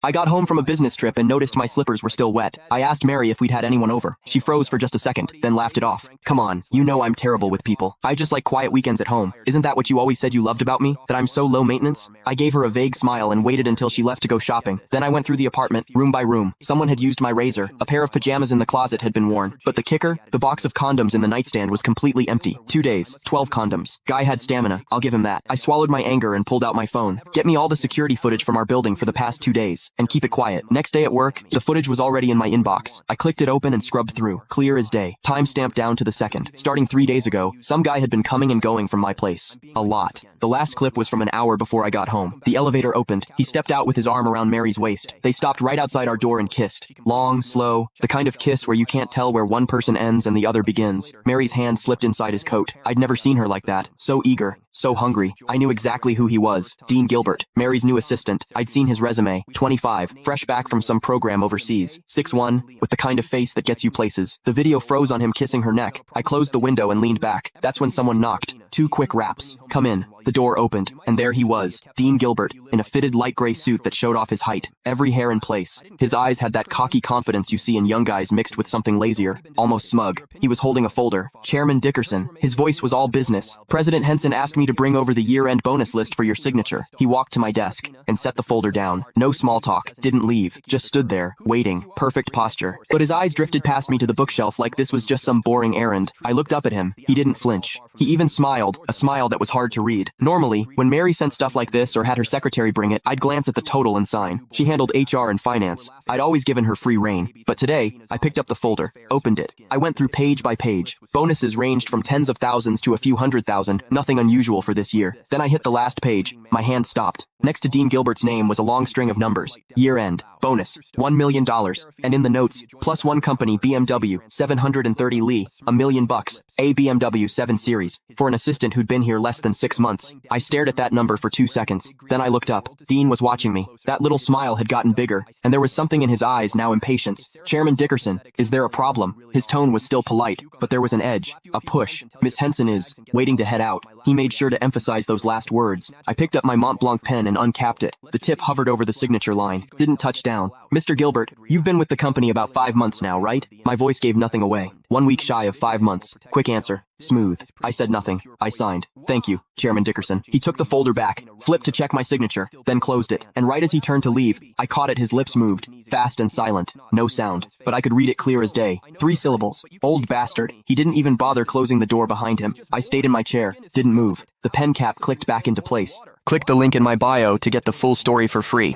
I got home from a business trip and noticed my slippers were still wet. I asked Mary if we'd had anyone over. She froze for just a second, then laughed it off. Come on, you know I'm terrible with people. I just like quiet weekends at home. Isn't that what you always said you loved about me? That I'm so low maintenance? I gave her a vague smile and waited until she left to go shopping. Then I went through the apartment, room by room. Someone had used my razor. A pair of pajamas in the closet had been worn. But the kicker? The box of condoms in the nightstand was completely empty. 2 days, 12 condoms. Guy had stamina, I'll give him that. I swallowed my anger and pulled out my phone. Get me all the security footage from our building for the past 2 days. And keep it quiet. Next day at work, the footage was already in my inbox. I clicked it open and scrubbed through. Clear as day. Time stamped down to the second. Starting 3 days ago, some guy had been coming and going from my place. A lot. The last clip was from an hour before I got home. The elevator opened. He stepped out with his arm around Mary's waist. They stopped right outside our door and kissed. Long, slow, the kind of kiss where you can't tell where one person ends and the other begins. Mary's hand slipped inside his coat. I'd never seen her like that. So eager. So hungry. I knew exactly who he was. Dean Gilbert, Mary's new assistant. I'd seen his resume. 25, fresh back from some program overseas. 6'1", with the kind of face that gets you places. The video froze on him kissing her neck. I closed the window and leaned back. That's when someone knocked. 2 quick raps. Come in. The door opened, and there he was, Dean Gilbert, in a fitted light gray suit that showed off his height, every hair in place. His eyes had that cocky confidence you see in young guys mixed with something lazier, almost smug. He was holding a folder. Chairman Dickerson. His voice was all business. President Henson asked me to bring over the year-end bonus list for your signature. He walked to my desk and set the folder down. No small talk. Didn't leave. Just stood there, waiting. Perfect posture. But his eyes drifted past me to the bookshelf like this was just some boring errand. I looked up at him. He didn't flinch. He even smiled, a smile that was hard to read. Normally, when Mary sent stuff like this or had her secretary bring it, I'd glance at the total and sign. She handled HR and finance. I'd always given her free rein. But today, I picked up the folder, opened it. I went through page by page. Bonuses ranged from tens of thousands to a few 100,000, nothing unusual for this year. Then I hit the last page. My hand stopped. Next to Dean Gilbert's name was a long string of numbers. Year end. Bonus. $1 million. And in the notes, plus one company BMW, 730 Lee, $1 million. A BMW 7 Series. For an assistant who'd been here less than 6 months. I stared at that number for 2 seconds. Then I looked up. Dean was watching me. That little smile had gotten bigger, and there was something in his eyes, now impatience. Chairman Dickerson, is there a problem? His tone was still polite, but there was an edge, a push. Miss Henson is waiting to head out. He made sure to emphasize those last words. I picked up my Mont Blanc pen and uncapped it. The tip hovered over the signature line. Didn't touch down. Mr. Gilbert, you've been with the company about 5 months now, right? My voice gave nothing away. 1 week shy of 5 months. Quick answer. Smooth. I said nothing. I signed. Thank you, Chairman Dickerson. He took the folder back, flipped to check my signature, then closed it. And right as he turned to leave, I caught it. His lips moved. Fast and silent. No sound. But I could read it clear as day. 3 syllables. Old bastard. He didn't even bother closing the door behind him. I stayed in my chair. Didn't move. The pen cap clicked back into place. Click the link in my bio to get the full story for free.